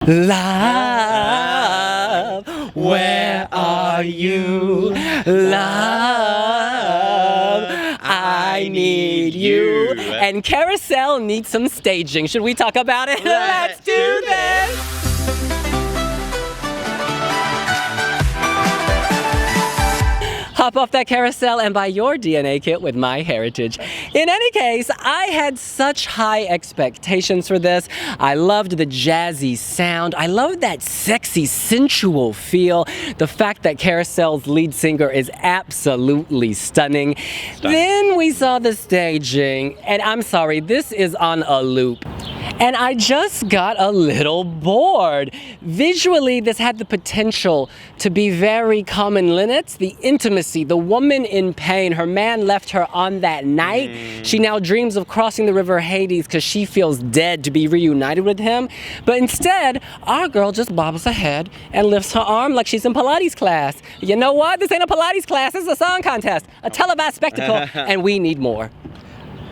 Love, where are you? Love, I need you. And Carousel needs some staging. Should we talk about it? Let's do this. Hop off that carousel and buy your DNA kit with MyHeritage. In any case, I had such high expectations for this. I loved the jazzy sound. I loved that sexy, sensual feel. The fact that Carousel's lead singer is absolutely stunning. Then we saw the staging, and I'm sorry, this is on a loop. And I just got a little bored. Visually, this had the potential to be very common linnets, the intimacy, the woman in pain. Her man left her on that night. She now dreams of crossing the river Hades because she feels dead to be reunited with him. But instead, our girl just bobbles her head and lifts her arm like she's in Pilates class. You know what? This ain't a Pilates class, this is a song contest, a televised spectacle, and we need more.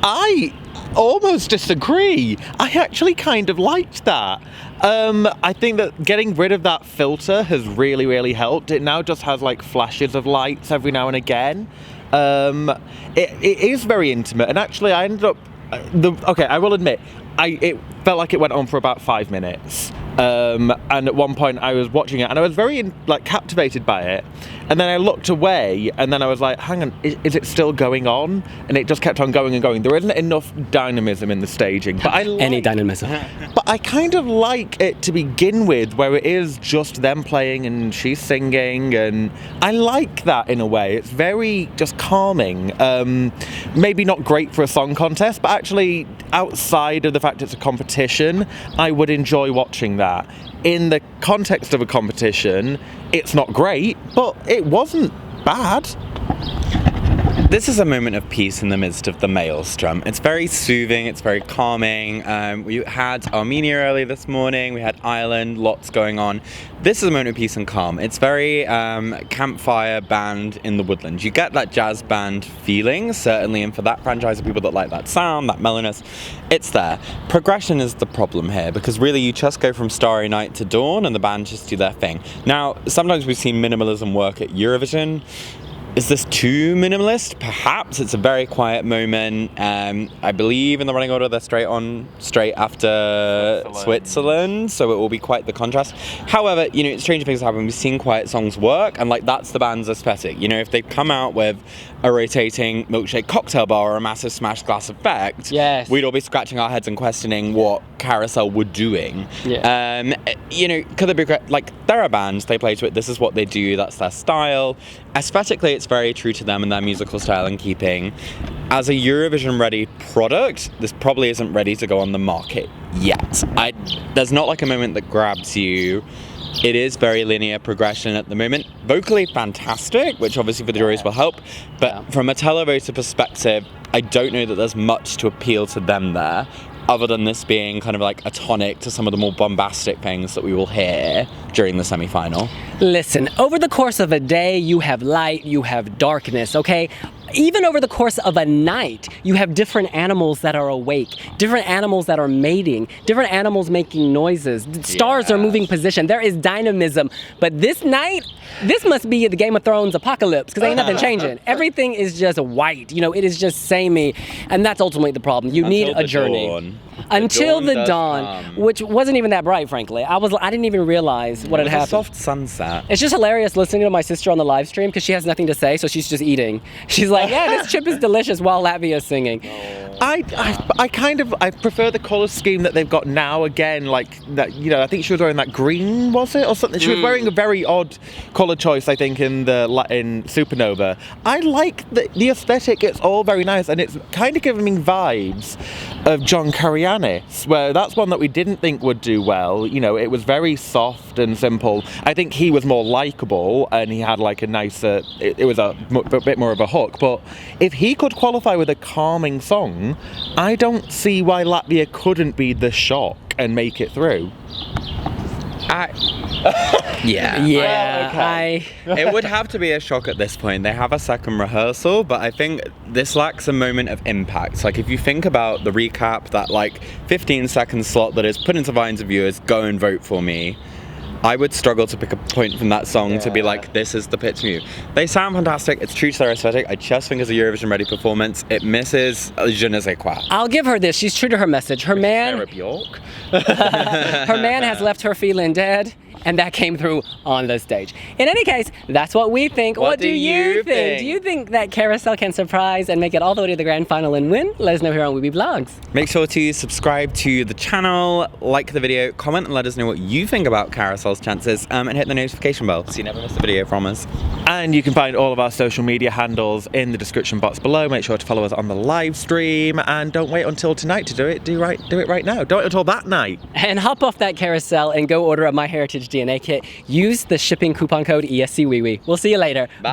I almost disagree. I actually kind of liked that. I think that getting rid of that filter has really, really helped. It now just has like flashes of lights every now and again. It is very intimate, and actually I ended up, I will admit, it felt like it went on for about 5 minutes. And at one point I was watching it and I was very captivated by it, and then I looked away and then I was like, hang on, is it still going on? And it just kept on going and going. There isn't enough dynamism in the staging, but any dynamism. But I kind of like it to begin with, where it is just them playing and she's singing, and I like that in a way. It's very just calming. Maybe not great for a song contest, but actually outside of the fact it's a competition, I would enjoy watching that. In the context of a competition, it's not great, but it wasn't bad. This is a moment of peace in the midst of the maelstrom. It's very soothing, it's very calming. We had Armenia early this morning, we had Ireland, lots going on. This is a moment of peace and calm. It's very campfire band in the woodlands. You get that jazz band feeling, certainly, and for that franchise of people that like that sound, that mellowness, it's there. Progression is the problem here, because really you just go from Starry Night to Dawn and the band just do their thing. Now, sometimes we've seen minimalism work at Eurovision. Is this too minimalist? Perhaps. It's a very quiet moment. I believe in the running order they're straight after Switzerland, so it will be quite the contrast. However, stranger things happen. We've seen quiet songs work, and that's the band's aesthetic. If they come out with a rotating milkshake cocktail bar or a massive smashed glass effect, yes, we'd all be scratching our heads and questioning what Carousel were doing. Yeah. Could they be they're a band, they play to it, this is what they do, that's their style. Aesthetically, it's very true to them and their musical style and keeping. As a Eurovision-ready product, this probably isn't ready to go on the market yet. There's not a moment that grabs you. It is very linear progression at the moment. Vocally fantastic, which obviously for the juries will help, but from a televoter perspective, I don't know that there's much to appeal to them there, other than this being kind of a tonic to some of the more bombastic things that we will hear during the semi-final. Listen, over the course of a day, you have light, you have darkness, okay? Even over the course of a night, you have different animals that are awake, different animals that are mating, different animals making noises. Stars are moving position. There is dynamism. But this night, this must be the Game of Thrones apocalypse, because ain't nothing changing. Everything is just white. It is just samey. And that's ultimately the problem. You need a journey. Until the dawn, which wasn't even that bright, frankly. I didn't even realize what had happened. A soft sunset. It's just hilarious listening to my sister on the live stream, because she has nothing to say, so she's just eating. She's like, yeah, this chip is delicious, while Latvia is singing. I prefer the colour scheme that they've got now. Again, that. I think she was wearing that green, was it, or something? She was wearing a very odd colour choice, I think, in Supernova. I like the aesthetic. It's all very nice, and it's kind of giving me vibes of John Karayanis, where that's one that we didn't think would do well. It was very soft and simple. I think he was more likeable, and he had a nicer. It was a bit more of a hook. But if he could qualify with a calming song, I don't see why Latvia couldn't be the shock and make it through. Yeah. Yeah, It would have to be a shock at this point. They have a second rehearsal, but I think this lacks a moment of impact. Like, if you think about the recap, that like 15-second slot that is put into minds of viewers, go and vote for me, I would struggle to pick a point from that song to be like, this is the pitch move. They sound fantastic. It's true to their aesthetic. I just think as a Eurovision ready performance, it misses je ne sais quoi. I'll give her this. She's true to her message. Her man has left her feeling dead, and that came through on the stage. In any case, that's what we think. What do you think? Do you think that Carousel can surprise and make it all the way to the grand final and win? Let us know here on wiwibloggs. Make sure to subscribe to the channel, like the video, comment and let us know what you think about Carousel's chances, and hit the notification bell so you never miss a video from us. And you can find all of our social media handles in the description box below. Make sure to follow us on the live stream, and don't wait until tonight to do it. Do it right now. Don't wait until that night. And hop off that Carousel and go order a MyHeritage DNA kit. Use the shipping coupon code ESCWeWe. We'll see you later. Bye.